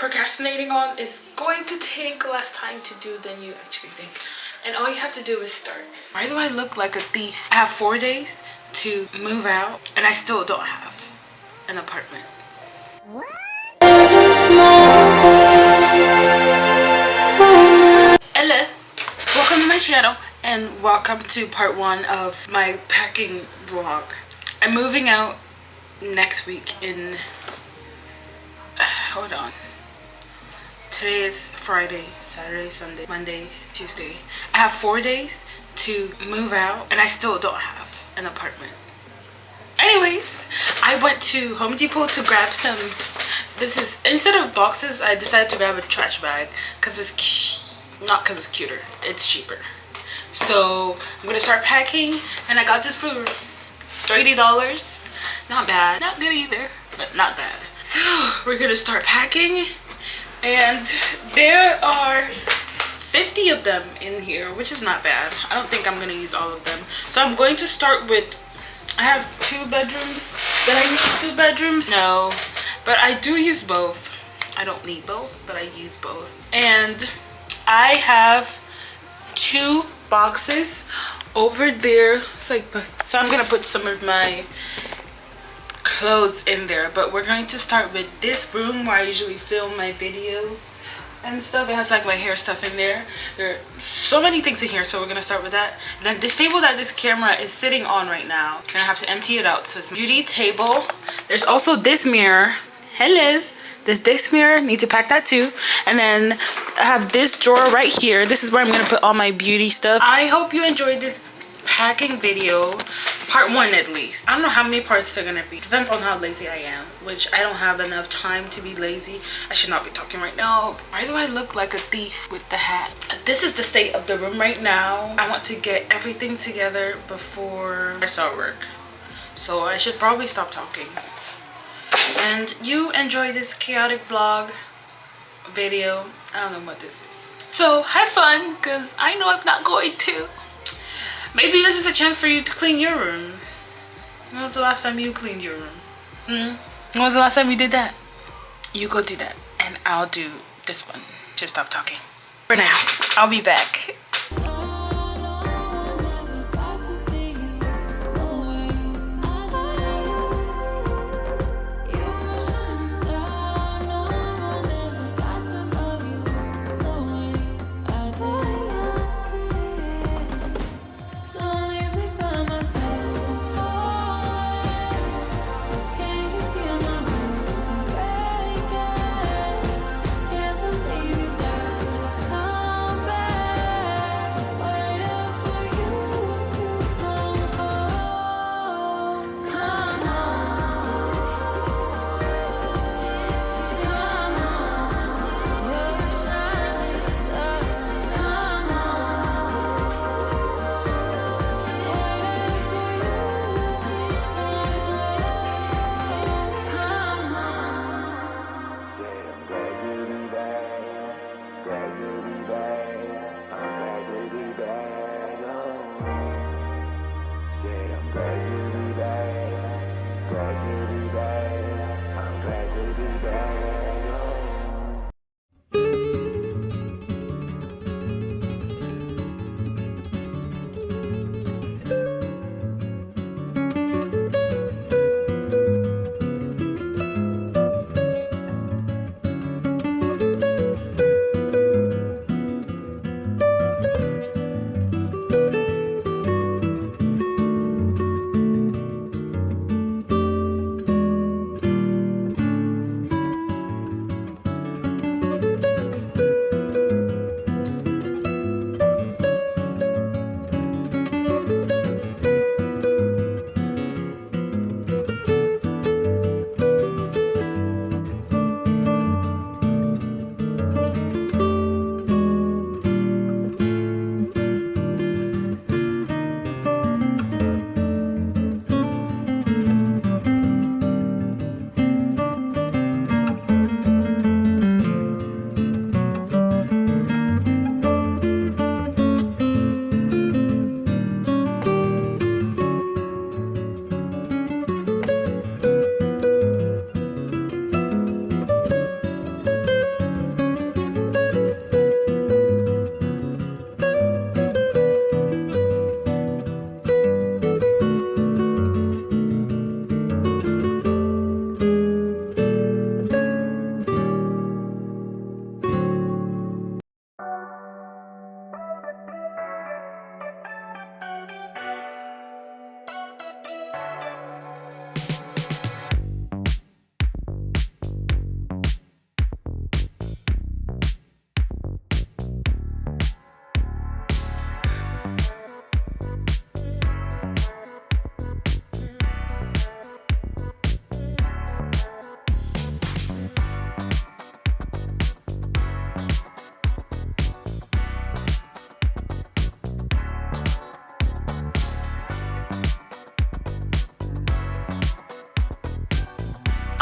procrastinating on is going to take less time to do than you actually think. And all you have to do is start. Why do I look like a thief? I have 4 days to move out and I still don't have an apartment. Hello, welcome to my channel and welcome to part 1 of my packing vlog. I'm moving out next week in hold on. Today is Friday, Saturday, Sunday, Monday, Tuesday. I have 4 days to move out and I still don't have an apartment. Anyways, I went to Home Depot to grab some, this is, instead of boxes, I decided to grab a trash bag because it's not because it's cuter, it's cheaper. So I'm gonna start packing and I got this for $30. Not bad, not good either, but not bad. So we're gonna start packing and there are 50 of them in here, which is not bad. I don't think I'm gonna use all of them. So I'm going to start with, I have 2 bedrooms. Did I use 2 bedrooms? No, but I do use both. I don't need both, but I use both. And I have 2 boxes over there. It's like, so I'm gonna put some of my clothes in there, but we're going to start with this room where I usually film my videos and stuff. It has like my hair stuff in there. There are so many things in here, so we're gonna start with that. And then this table that this camera is sitting on right now, I'm gonna have to empty it out. So it's a beauty table. There's also this mirror. Hello. This mirror, need to pack that too. And then I have this drawer right here. This is where I'm gonna put all my beauty stuff. I hope you enjoyed this packing video, part 1 at least. I don't know how many parts they're gonna be. Depends on how lazy I am, which I don't have enough time to be lazy. I should not be talking right now. Why do I look like a thief with the hat? This is the state of the room right now. I want to get everything together before I start work. So I should probably stop talking. And you enjoy this chaotic vlog video. I don't know what this is. So have fun, because I know I'm not going to. Maybe this is a chance for you to clean your room. When was the last time you cleaned your room? When was the last time you did that? You go do that and I'll do this one. Just stop talking. For now, I'll be back.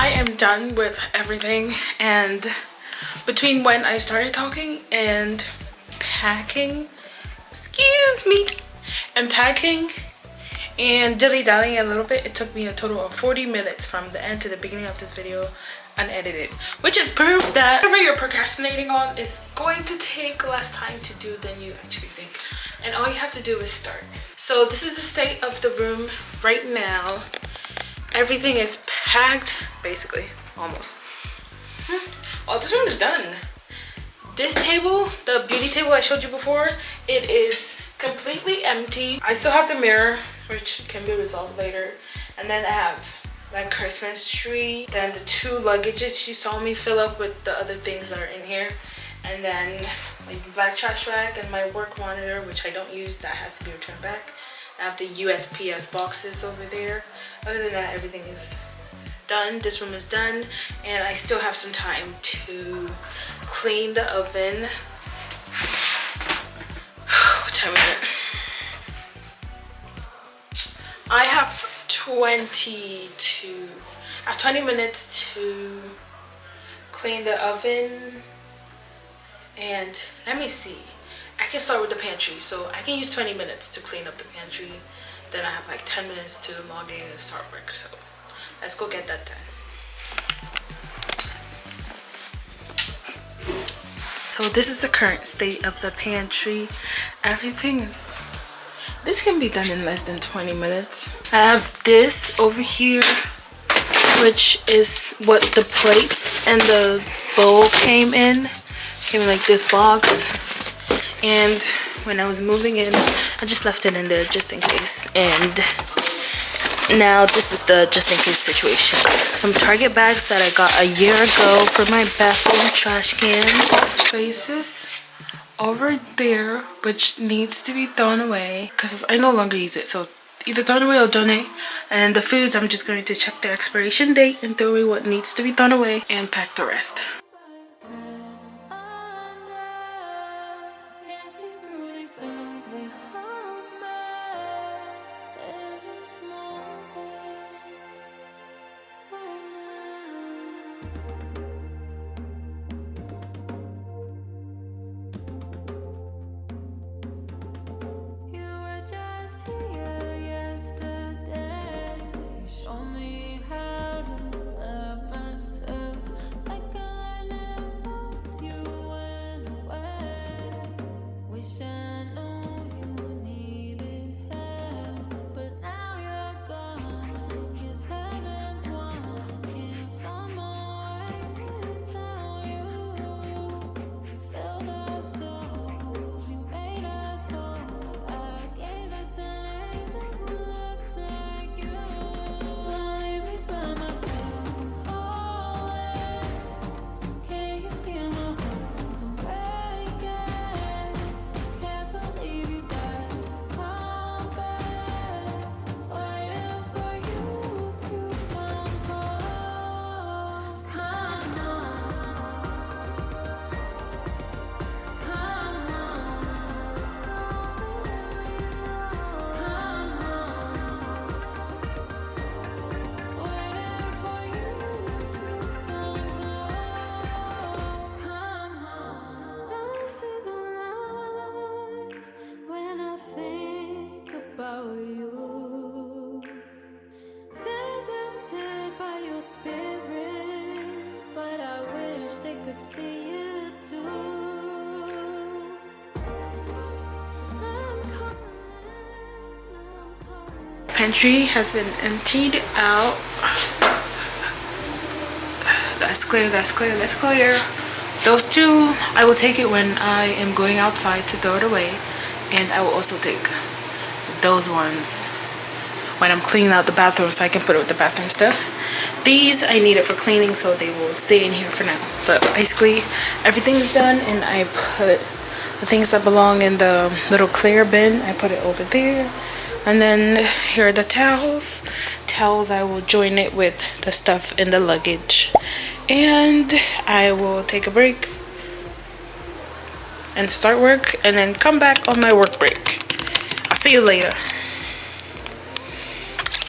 I am done with everything, and between when I started talking and packing, excuse me, and packing and dilly-dallying a little bit, it took me a total of 40 minutes from the end to the beginning of this video unedited, which is proof that whatever you're procrastinating on is going to take less time to do than you actually think, and all you have to do is start. So this is the state of the room right now. Everything is packed, basically, almost. Oh, this room is done. This table, the beauty table I showed you before, it is completely empty. I still have the mirror, which can be resolved later, and then I have like Christmas tree, then the 2 luggages you saw me fill up with the other things that are in here, and then my black trash bag and my work monitor, which I don't use, that has to be returned back. I have the USPS boxes over there. Other than that, everything is done. This room is done, and I still have some time to clean the oven. What time is it? I have 20 minutes to clean the oven, and let me see. I can start with the pantry, so I can use 20 minutes to clean up the pantry. Then I have like 10 minutes to log in and start work, so let's go get that done. So this is the current state of the pantry. Everything is, this can be done in less than 20 minutes. I have this over here, which is what the plates and the bowl came in like this box. And when I was moving in, I just left it in there just in case. And now this is the just in case situation. Some Target bags that I got a year ago for my bathroom trash can. Places over there, which needs to be thrown away because I no longer use it. So either throw it away or donate. And the foods, I'm just going to check the expiration date and throw away what needs to be thrown away and pack the rest. Pantry has been emptied out. That's clear, that's clear, that's clear. Those 2, I will take it when I am going outside to throw it away. And I will also take those ones when I'm cleaning out the bathroom so I can put it with the bathroom stuff. These I need it for cleaning, so they will stay in here for now. But basically everything is done, and I put the things that belong in the little clear bin, I put it over there. And then here are the towels. Towels, I will join it with the stuff in the luggage. And I will take a break and start work, and then come back on my work break. I'll see you later.